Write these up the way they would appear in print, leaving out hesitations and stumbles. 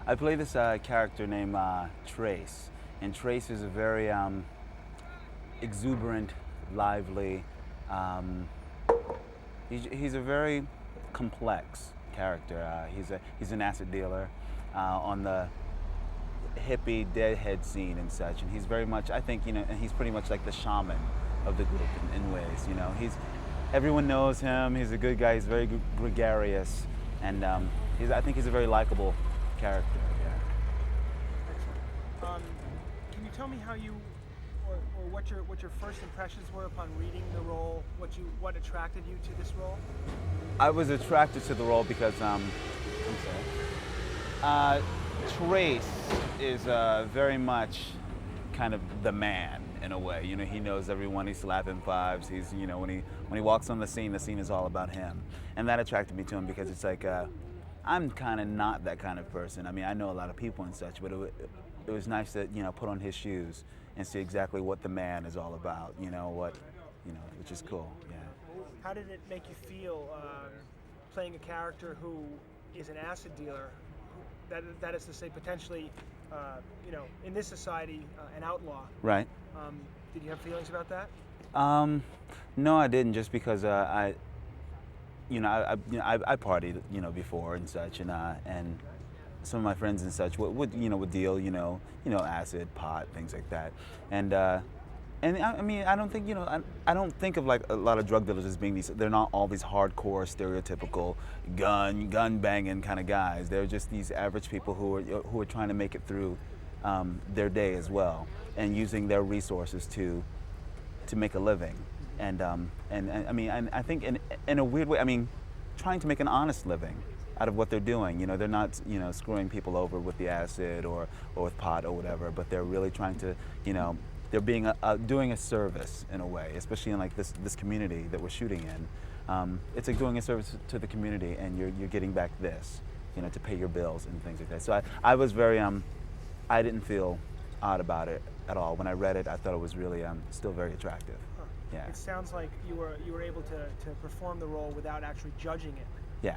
I play this character named Trace, and Trace is a very exuberant, lively. Um, he's a very complex character. He's an acid dealer on the hippie deadhead scene and such, and he's very much, I think, and he's pretty much like the shaman of the group in ways. Everyone knows him. He's a good guy. He's very gregarious, and I think he's a very likable character. Yeah. Can you tell me how you, or what your first impressions were upon reading the role? What attracted you to this role? I was attracted to the role because Trace is very much kind of the man in a way. He knows everyone. He's slapping fives. He's when he walks on the scene is all about him, and that attracted me to him because it's like I'm kind of not that kind of person. I mean, I know a lot of people and such, but it was nice to put on his shoes and see exactly what the man is all about. Which is cool. Yeah. How did it make you feel playing a character who is an acid dealer? That is to say, potentially, in this society, an outlaw. Right. Did you have feelings about that? No, I didn't. Just because I partied, before and such, and some of my friends and such would deal, acid, pot, things like that, and I mean, I don't think, I don't think of like a lot of drug dealers as being they're not all these hardcore, stereotypical gun banging kind of guys. They're just these average people who are trying to make it through their day as well, and using their resources to make a living. And I mean, I think in a weird way, I mean, trying to make an honest living out of what they're doing. They're not, screwing people over with the acid or with pot or whatever, but they're really trying to, they're being doing a service in a way, especially in like this community that we're shooting in. It's like doing a service to the community, and you're getting back this, to pay your bills and things like that. So I was very, I didn't feel odd about it at all. When I read it, I thought it was really still very attractive. Huh. Yeah. It sounds like you were able to perform the role without actually judging it. Yeah.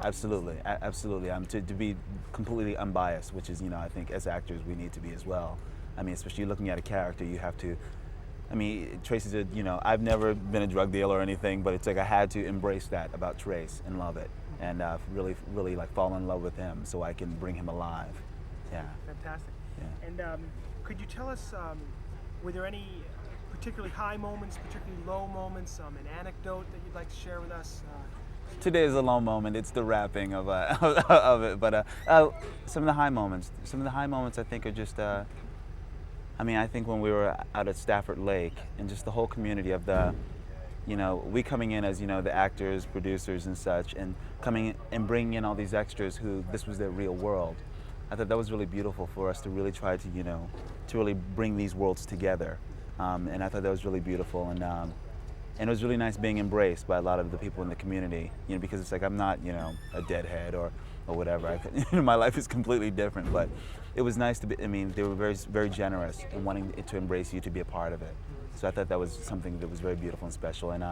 Absolutely, absolutely. To be completely unbiased, which is, I think as actors we need to be as well. I mean, especially looking at a character, you have to. I mean, Trace is I've never been a drug dealer or anything, but it's like I had to embrace that about Trace and love it, and really like fall in love with him so I can bring him alive. Yeah. Fantastic. Yeah. And could you tell us, were there any particularly high moments, particularly low moments, an anecdote that you'd like to share with us? Today is a low moment. It's the wrapping of of it, but some of the high moments. Some of the high moments I think are just. I mean, I think when we were out at Stafford Lake, and just the whole community of the, we coming in as the actors, producers, and such, and coming in and bringing in all these extras who this was their real world. I thought that was really beautiful for us to really try to to really bring these worlds together, and I thought that was really beautiful, and it was really nice being embraced by a lot of the people in the community, because it's like I'm not, a deadhead or whatever. My life is completely different, but it was nice to be. I mean, they were very, very generous in wanting to embrace you, to be a part of it. So I thought that was something that was very beautiful and special. And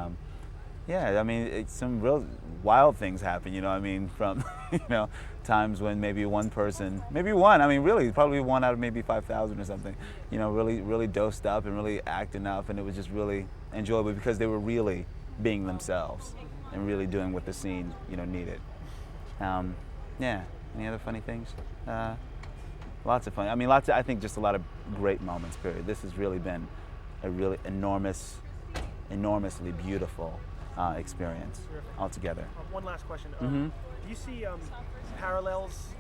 yeah, I mean, some real wild things happen. I mean, from times when maybe one person, maybe one. I mean, really, probably one out of maybe 5,000 or something. Really dosed up and really acting up, and it was just really enjoyable because they were really being themselves and really doing what the scene needed. Yeah. Any other funny things? Lots of fun. I mean, I think just a lot of great moments. Period. This has really been a really enormously beautiful experience altogether. One last question. Mm-hmm. Do you see parallels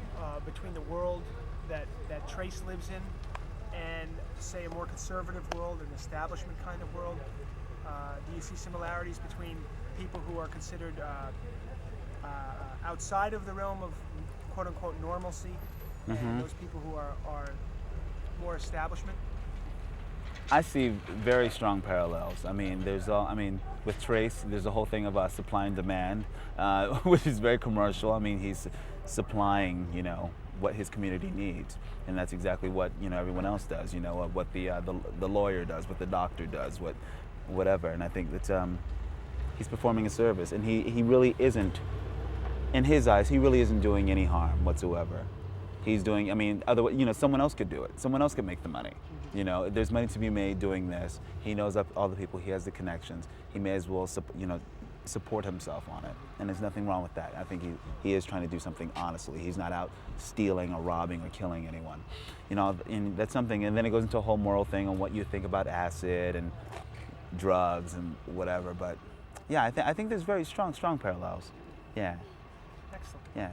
between the world that Trace lives in and, say, a more conservative world, an establishment kind of world? Do you see similarities between people who are considered outside of the realm of quote-unquote normalcy and those people who are more establishment? I see very strong parallels. I mean, with Trace, there's a whole thing about supply and demand, which is very commercial. I mean, he's supplying, what his community needs, and that's exactly what everyone else does. What the lawyer does, what the doctor does, whatever. And I think that he's performing a service, and he really isn't. In his eyes, he really isn't doing any harm whatsoever. He's doing, I mean, someone else could do it. Someone else could make the money. You know, there's money to be made doing this. He knows all the people. He has the connections. He may as well, support himself on it. And there's nothing wrong with that. I think he is trying to do something honestly. He's not out stealing or robbing or killing anyone. You know, and that's something. And then it goes into a whole moral thing on what you think about acid and drugs and whatever. But yeah, I think there's very strong parallels. Yeah. Excellent. Yeah.